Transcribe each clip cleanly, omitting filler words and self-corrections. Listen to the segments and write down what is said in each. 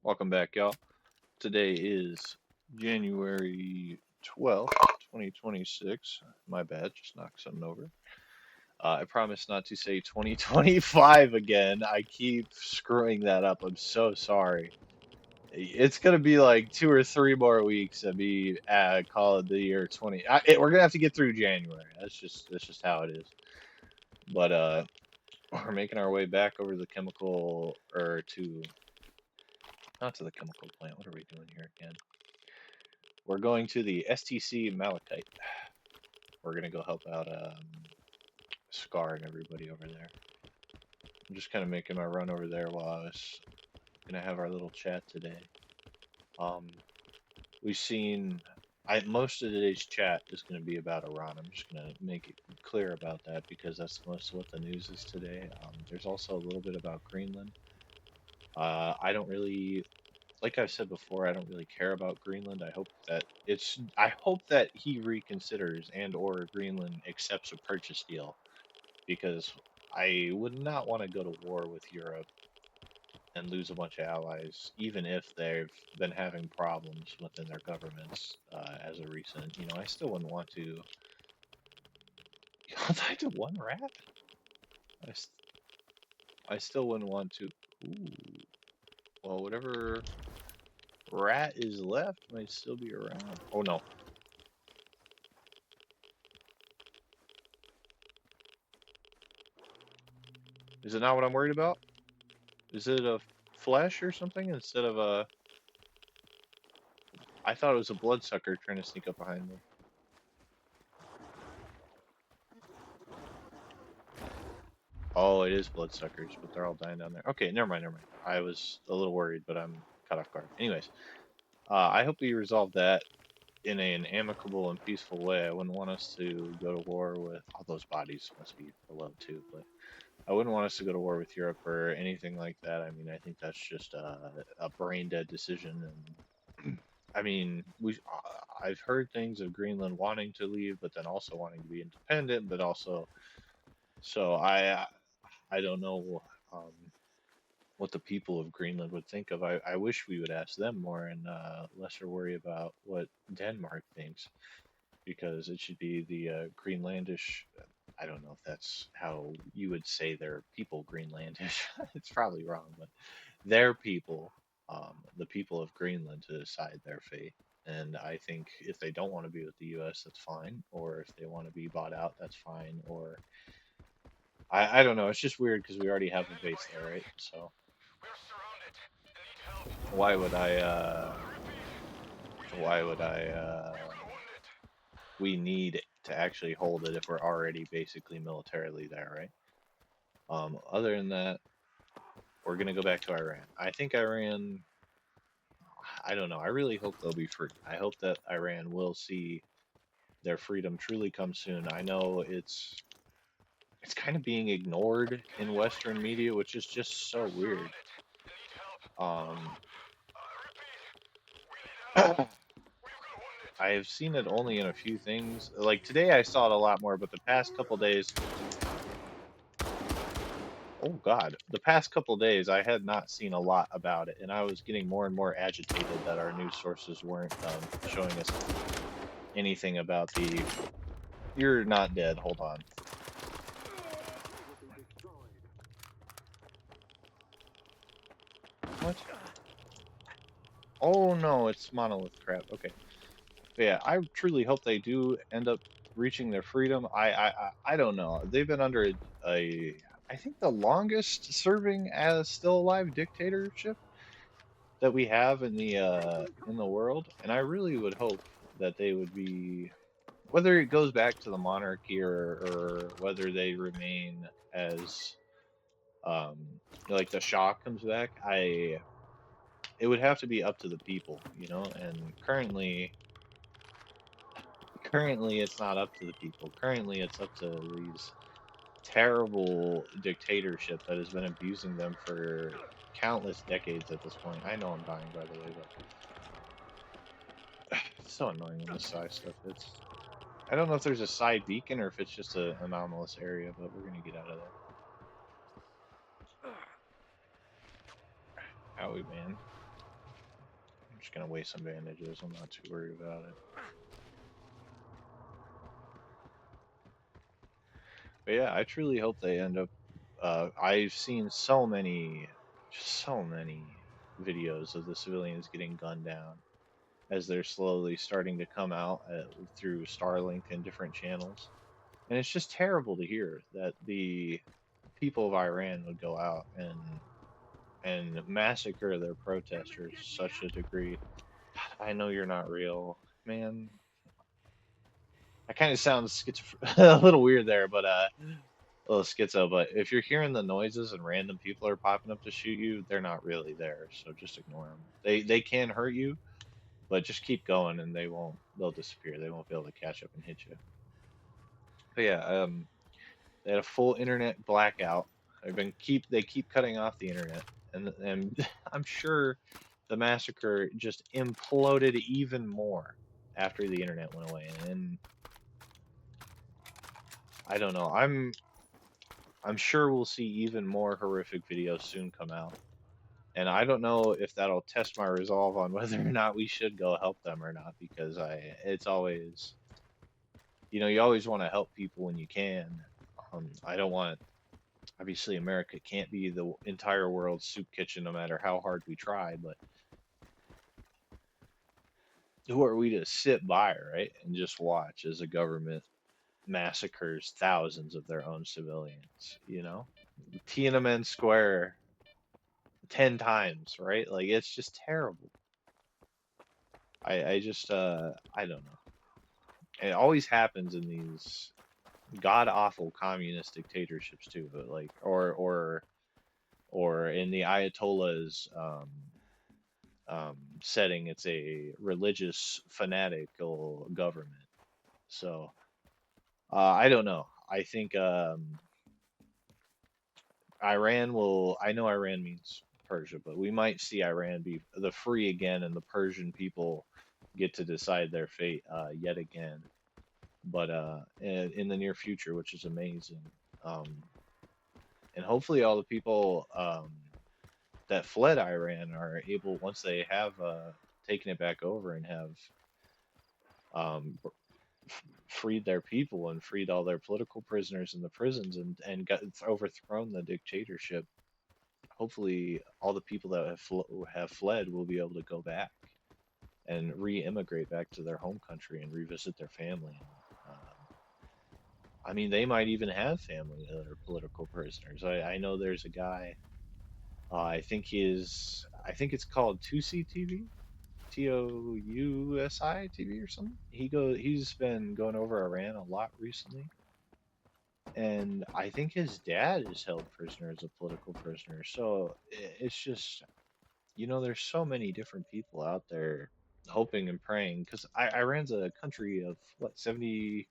Welcome back, y'all. Today is January 12th, 2026. My bad, just knocked something over. I promise not to say 2025 again. I keep screwing that up. I'm so sorry. It's gonna be like 2 or 3 more weeks of me call it the year 20. We're gonna have to get through January. That's just how it is. But we're making our way back over the chemical or to not to the chemical plant. What are we doing here again? We're going to the STC Malachite. We're gonna go help out Scar and everybody over there. I'm just kind of making my run over there while I was gonna have our little chat today. Um, we've seen. Most of today's chat is going to be about Iran. I'm just going to make it clear about that because that's most of what the news is today. There's also a little bit about Greenland. I don't really like I've said before, I don't really care about Greenland. I hope that he reconsiders and or Greenland accepts a purchase deal because I would not want to go to war with Europe and lose a bunch of allies, even if they've been having problems within their governments as a recent. I still wouldn't want to. I did one rat. I, I still wouldn't want to. Ooh, well, whatever rat is left might still be around. Oh no, is it not what I'm worried about? Is it a flesh or something instead of a? I thought it was a bloodsucker trying to sneak up behind me. Oh, it is bloodsuckers, but they're all dying down there. Okay, never mind, never mind. I was a little worried, but I'm caught off guard. Anyways, I hope we resolve that in an amicable and peaceful way. I wouldn't want us to go to war with all those bodies must be below too, but I wouldn't want us to go to war with Europe or anything like that. I mean, I think that's just a brain dead decision, and I mean, I've heard things of Greenland wanting to leave, but then also wanting to be independent, but also so I don't know what the people of Greenland would think of. I wish we would ask them more and lesser worry about what Denmark thinks because it should be the Greenlandish. I don't know if that's how you would say their people Greenlandish. It's probably wrong, but their people, the people of Greenland, to decide their fate. And I think if they don't want to be with the U.S., that's fine. Or if they want to be bought out, that's fine. Or I don't know. It's just weird because we already have a base there, right? So why would I? Why would I? We need to actually hold it if we're already basically militarily there, right? Other than that, we're gonna go back to Iran. I think Iran. I don't know. I really hope they'll be free. I hope that Iran will see their freedom truly come soon. I know it's kind of being ignored in Western media, which is just so weird. Um, I've seen it only in a few things. Like today, I saw it a lot more, but the past couple days, oh God, the past couple days, I had not seen a lot about it, and I was getting more and more agitated that our news sources weren't showing us anything about the. You're not dead. Hold on. What? Oh no, it's monolith crap. Okay. But yeah, I truly hope they do end up reaching their freedom. I don't know. They've been under I think the longest serving as still alive dictatorship that we have in the world, and I really would hope that they would be whether it goes back to the monarchy or whether they remain as um like the Shah comes back. I It would have to be up to the people, and currently it's not up to the people. Currently it's up to these terrible dictatorship that has been abusing them for countless decades at this point. I know I'm dying by the way, but it's so annoying when this side stuff hits. I don't know if there's a side beacon or if it's just an anomalous area, but we're gonna get out of there. Howie man. just gonna waste some bandages. I'm not too worried about it. But yeah, I truly hope they end up. I've seen so many videos of the civilians getting gunned down as they're slowly starting to come out through Starlink and different channels. And it's just terrible to hear that the people of Iran would go out and massacre their protesters to such a degree. God, I know you're not real, man. I kind of sound a little weird there, but a little schizo. But if you're hearing the noises and random people are popping up to shoot you, they're not really there. So just ignore them. They can hurt you, but just keep going, and they won't. They'll disappear. They won't be able to catch up and hit you. But yeah, they had a full internet blackout. They keep cutting off the internet, and I'm sure the massacre just imploded even more after the internet went away. And I don't know. I'm sure we'll see even more horrific videos soon come out. And I don't know if that'll test my resolve on whether or not we should go help them or not, because it's always, you always want to help people when you can. I don't want, obviously, America can't be the entire world's soup kitchen no matter how hard we try, but who are we to sit by, right, and just watch as the government massacres thousands of their own civilians, Tiananmen Square 10 times, right? Like, it's just terrible. I just, I don't know. It always happens in these god awful communist dictatorships too, but like, or in the Ayatollah's setting, it's a religious fanatical government. So I don't know. I think Iran will. I know Iran means Persia, but we might see Iran be the free again, and the Persian people get to decide their fate yet again. But in the near future, which is amazing. Um, and hopefully, all the people that fled Iran are able, once they have taken it back over and have um, freed their people and freed all their political prisoners in the prisons and got overthrown the dictatorship. Hopefully, all the people that have fled will be able to go back and re-immigrate back to their home country and revisit their family. I mean, they might even have family that are political prisoners. I know there's a guy. I think it's called Tusi TV, Tousi TV or something. He's been going over Iran a lot recently, and I think his dad is held prisoner as a political prisoner. So it's just, there's so many different people out there hoping and praying, because Iran's a country of what, 70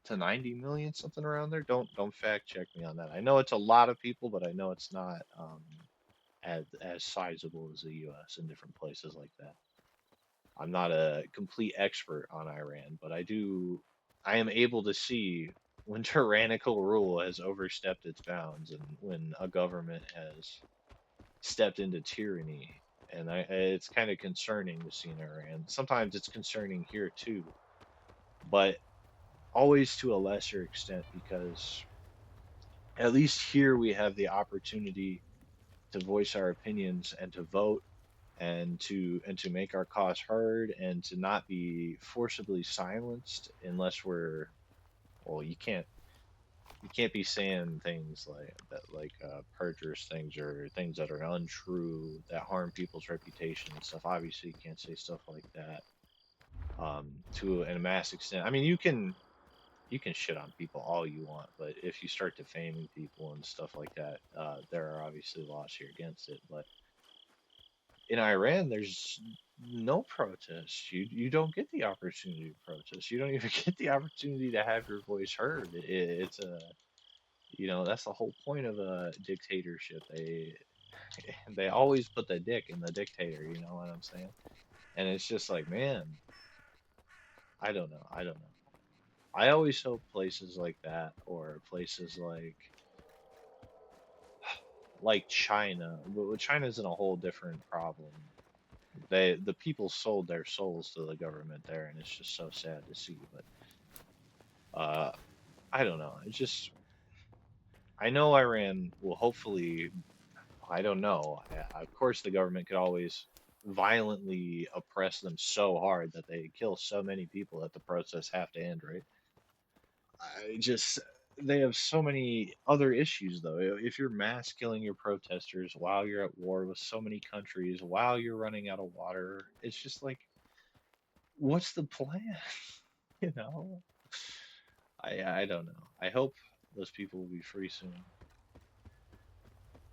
to 90 million, something around there. Don't fact check me on that. I know it's a lot of people, but I know it's not as sizable as the U.S. in different places like that. I'm not a complete expert on Iran, but I am able to see when tyrannical rule has overstepped its bounds and when a government has stepped into tyranny. And it's kind of concerning to see in Iran. Sometimes it's concerning here too, but always to a lesser extent, because at least here we have the opportunity to voice our opinions and to vote and to make our cause heard and to not be forcibly silenced unless we're, well, you can't be saying things like that, like perjurous things or things that are untrue that harm people's reputation and stuff. Obviously you can't say stuff like that to a mass extent. I mean, you can shit on people all you want, but if you start defaming people and stuff like that, there are obviously laws here against it. But in Iran, there's no protest. You don't get the opportunity to protest. You don't even get the opportunity to have your voice heard. It's that's the whole point of a dictatorship. They always put the dick in the dictator. You know what I'm saying? And it's just like, man, I don't know. I don't know. I always hope places like that, or places like China. But China's in a whole different problem. The people sold their souls to the government there, and it's just so sad to see. But uh, I don't know. It's just I know Iran will hopefully. I don't know. Of course, the government could always violently oppress them so hard that they kill so many people that the protests have to end, right? I just they have so many other issues though. If you're mass killing your protesters while you're at war with so many countries, while you're running out of water, it's just like, what's the plan? You know? I don't know. I hope those people will be free soon.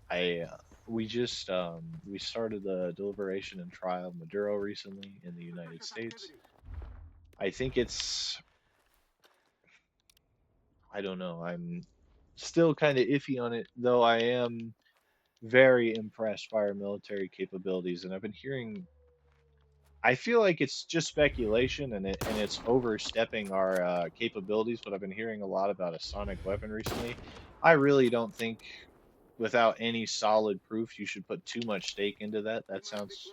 I we started the deliberation and trial of Maduro recently in the United States. I think it's I don't know. I'm still kind of iffy on it, though I am very impressed by our military capabilities, and I've been hearing. I feel like it's just speculation, and it's overstepping our capabilities. But I've been hearing a lot about a sonic weapon recently. I really don't think, without any solid proof, you should put too much stake into that. That sounds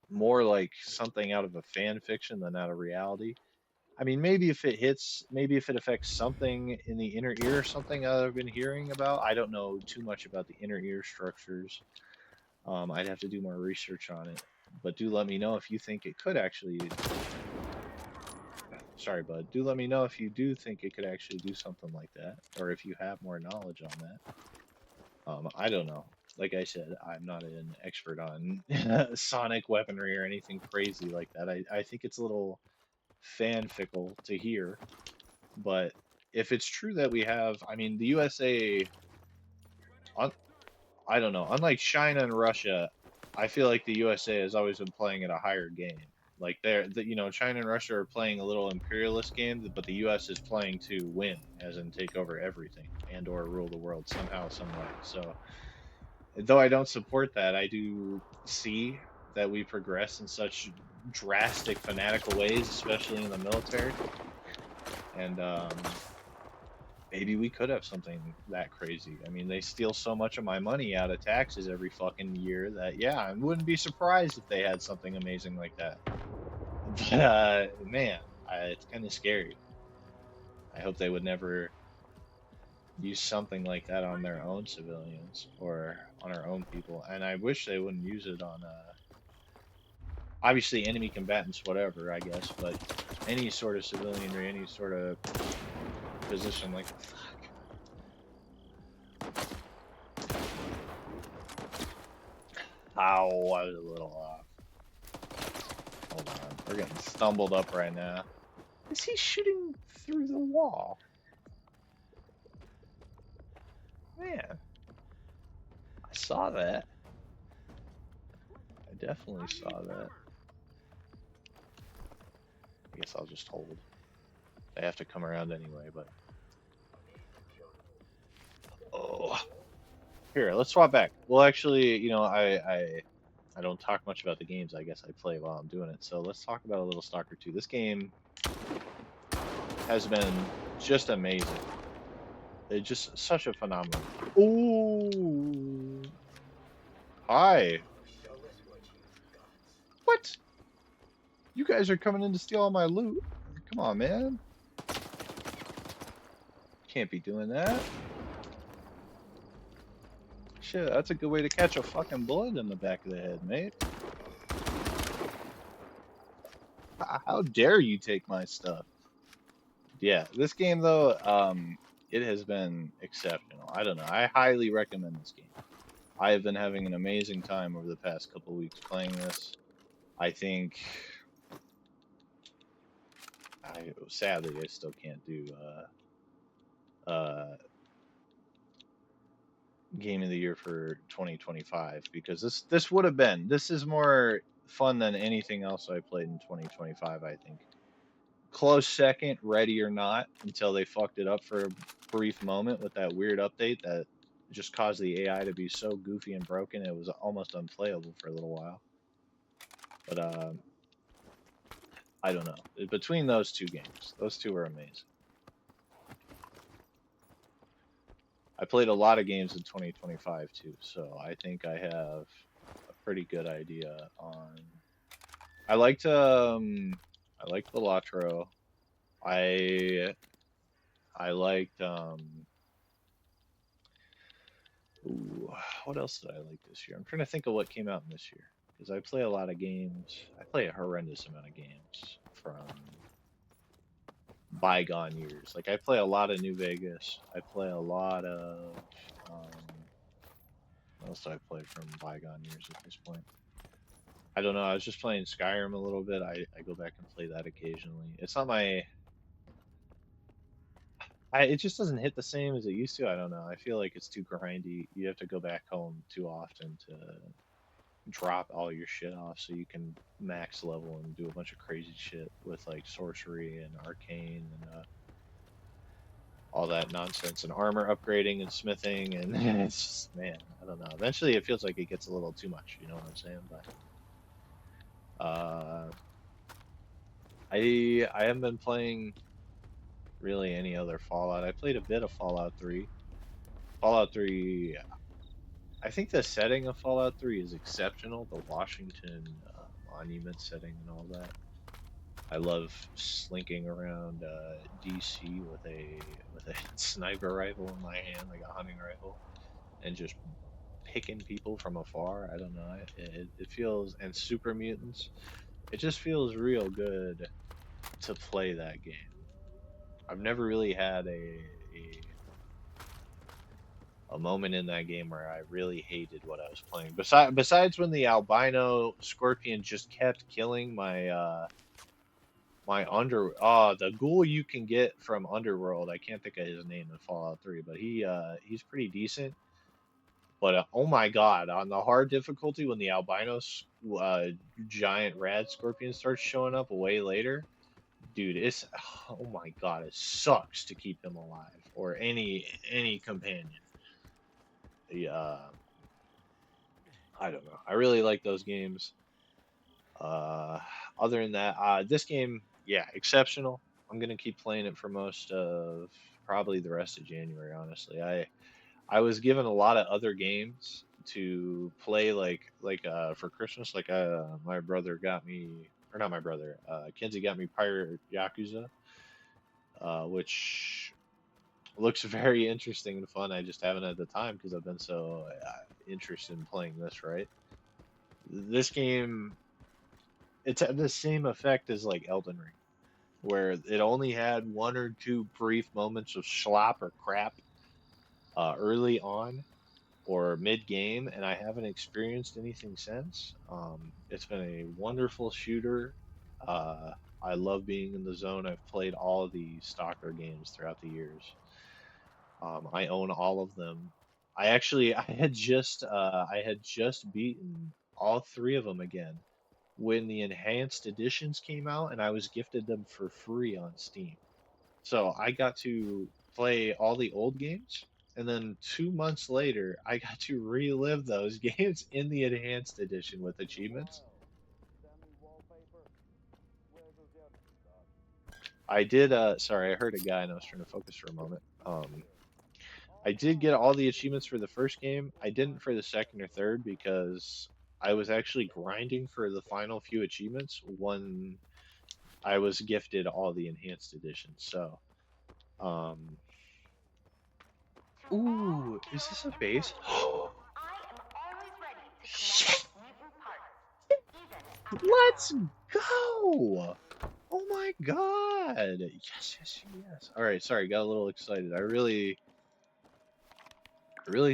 more like something out of a fan fiction than out of reality. I mean, maybe if it hits, maybe if it affects something in the inner ear or something I've been hearing about. I don't know too much about the inner ear structures. I'd have to do more research on it. But do let me know if you think it could actually. Sorry, bud. Do let me know if you do think it could actually do something like that, or if you have more knowledge on that. I don't know. Like I said, I'm not an expert on sonic weaponry or anything crazy like that. I think it's a little fanfickle to hear, but if it's true that we have, I mean, the USA, un- I don't know, unlike China and Russia, I feel like the USA has always been playing at a higher game. Like China and Russia are playing a little imperialist game, but the U.S. is playing to win, as in take over everything and or rule the world somehow, some way. So though I don't support that, I do see that we progress in such drastic, fanatical ways, especially in the military. And maybe we could have something that crazy. I mean, they steal so much of my money out of taxes every fucking year that, yeah, I wouldn't be surprised if they had something amazing like that. But, man, it's kind of scary. I hope they would never use something like that on their own civilians or on our own people. And I wish they wouldn't use it on obviously enemy combatants, whatever, I guess, but any sort of civilianry, any sort of position, like, fuck. Ow, I was a little off. Hold on, we're getting stumbled up right now. Is he shooting through the wall? Man, I saw that. I definitely saw that. I guess I'll just hold. They have to come around anyway, but. Oh. Here, let's swap back. Well, actually, I don't talk much about the games I guess I play while I'm doing it. So let's talk about a little Stalker 2. This game has been just amazing. It's just such a phenomenon. Ooh. Hi. What? You guys are coming in to steal all my loot? Come on, man. Can't be doing that. Shit, that's a good way to catch a fucking bullet in the back of the head, mate. How dare you take my stuff? Yeah, this game though, it has been exceptional. I don't know. I highly recommend this game. I have been having an amazing time over the past couple weeks playing this. I think sadly I still can't do game of the year for 2025 because this would have been this is more fun than anything else I played in 2025, I think. Close second, Ready or Not, until they fucked it up for a brief moment with that weird update that just caused the AI to be so goofy and broken it was almost unplayable for a little while. But I don't know. Between those two games, those two are amazing. I played a lot of games in 2025 too, so I think I have pretty good idea on. I liked the Latro. I I liked ooh, what else did I like this year? I'm trying to think of what came out this year because I play a lot of games. I play a horrendous amount of games from bygone years. Like I play a lot of New Vegas. I play a lot of what else do I play from bygone years at this point? I don't know. I was just playing Skyrim a little bit. I go back and play that occasionally. It's not my it just doesn't hit the same as it used to. I don't know. I feel like it's too grindy. You have to go back home too often to drop all your shit off so you can max level and do a bunch of crazy shit with like sorcery and arcane and all that nonsense and armor upgrading and smithing and it's just man, I don't know. Eventually it feels like it gets a little too much, you know what I'm saying? But I haven't been playing really any other Fallout. I played a bit of Fallout 3. Fallout 3, I think the setting of Fallout 3 is exceptional. The Washington Monument setting and all that. I love slinking around DC with a sniper rifle in my hand, like a hunting rifle, and just picking people from afar. I don't know. It feels and super mutants. It just feels real good to play that game. I've never really had a moment in that game where I really hated what I was playing. Besides when the albino scorpion just kept killing my the ghoul you can get from Underworld. I can't think of his name in Fallout 3, but he's pretty decent. But oh my god, on the hard difficulty when the albinos giant rad scorpion starts showing up way later, dude, it's oh my god, it sucks to keep him alive or any companion. The I don't know. I really like those games. Uh, other than that, this game, yeah, exceptional. I'm gonna keep playing it for most of probably the rest of January. Honestly, I was given a lot of other games to play, like for Christmas. Like my brother got me, or not my brother, Kenzie got me Pirate Yakuza, which looks very interesting and fun. I just haven't had the time because I've been so interested in playing this. Right, this game it's had the same effect as like Elden Ring, where it only had one or two brief moments of slop or crap early on or mid game, and I haven't experienced anything since. It's been a wonderful shooter. Uh, I love being in the zone. I've played all of the Stalker games throughout the years. I own all of them. I had just beaten all three of them again when the enhanced editions came out, and I was gifted them for free on Steam. So I got to play all the old games, and then 2 months later, I got to relive those games in the enhanced edition with achievements. I did, sorry, I heard a guy and I was trying to focus for a moment. I did get all the achievements for the first game. I didn't for the second or third because I was actually grinding for the final few achievements when I was gifted all the enhanced editions. So, um, ooh, is this a base? Shit, let's go! Oh my god! Yes, yes, yes. All right, sorry, got a little excited. I really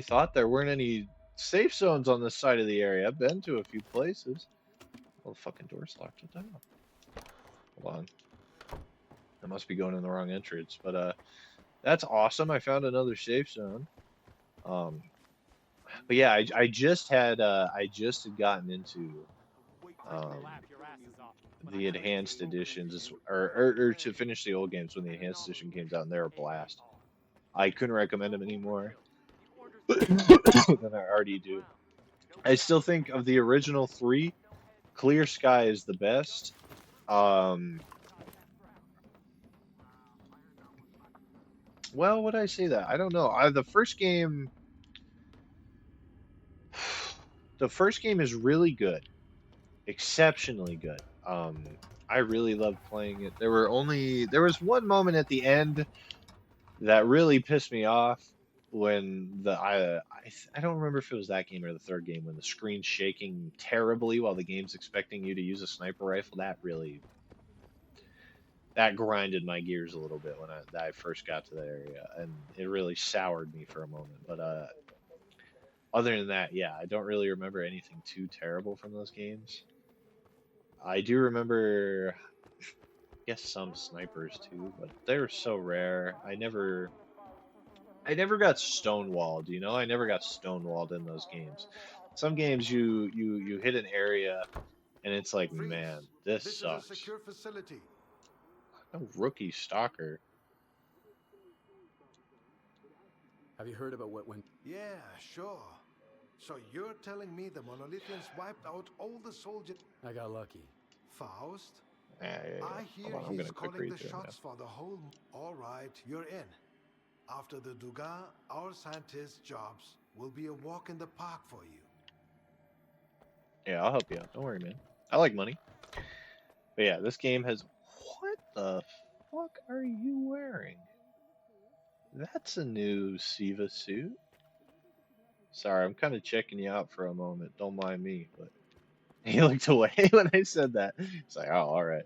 thought there weren't any safe zones on this side of the area. I've been to a few places. Oh, the fucking door's locked. What the hell? Hold on. I must be going in the wrong entrance. But that's awesome. I found another safe zone. Um, but yeah, I just had gotten into um the enhanced editions, or to finish the old games when the enhanced edition came out, and they're a blast. I couldn't recommend them anymore than I already do. I still think of the original three, Clear Sky is the best. Um, well, would I say that? I don't know. The first game, the first game is really good, exceptionally good. I really loved playing it. There was one moment at the end that really pissed me off when I don't remember if it was that game or the third game when the screen's shaking terribly while the game's expecting you to use a sniper rifle. That grinded my gears a little bit when I first got to the area, and it really soured me for a moment. But other than that, yeah, I don't really remember anything too terrible from those games. I do remember, I guess, some snipers too, but they were so rare. I never got stonewalled, you know? I never got stonewalled in those games. Some games you hit an area and it's like, man, Freeze! this This is a sucks. secure facility. No rookie stalker. Have you heard about what went? Yeah, sure. So you're telling me the Monolithians wiped out all the soldiers? I got lucky. Faust? Yeah. I Hold hear on, I'm he's gonna quick calling read the through them. shots for the whole. All right, you're in. After the Dugas, our scientists' jobs will be a walk in the park for you. Yeah, I'll help you out. Don't worry, man. I like money. But yeah, this game has. What the fuck are you wearing? That's a new Siva suit. Sorry, I'm kind of checking you out for a moment. Don't mind me, but he looked away when I said that. It's like, oh, all right.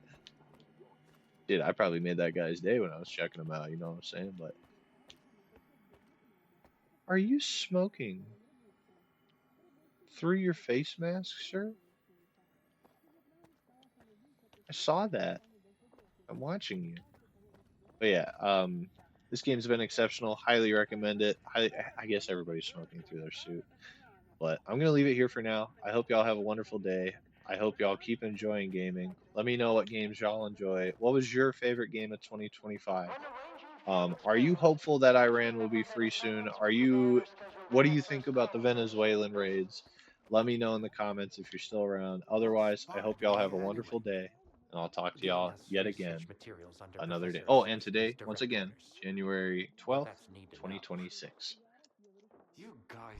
Dude, I probably made that guy's day when I was checking him out, you know what I'm saying? But are you smoking through your face mask, sir? I saw that. I'm watching you. But yeah, this game's been exceptional. Highly recommend it. I guess everybody's smoking through their suit. But I'm gonna leave it here for now. I hope y'all have a wonderful day. I hope y'all keep enjoying gaming. Let me know what games y'all enjoy. What was your favorite game of 2025? Are you hopeful that Iran will be free soon? What do you think about the Venezuelan raids? Let me know in the comments if you're still around. What Otherwise, I sparked hope y'all me have a anyway? wonderful day, and I'll talk to Getting y'all us yet research again materials under another day. Professor Oh, and Smith's today, once direct again, orders. January But 12th, that's needed enough. 2026. You guys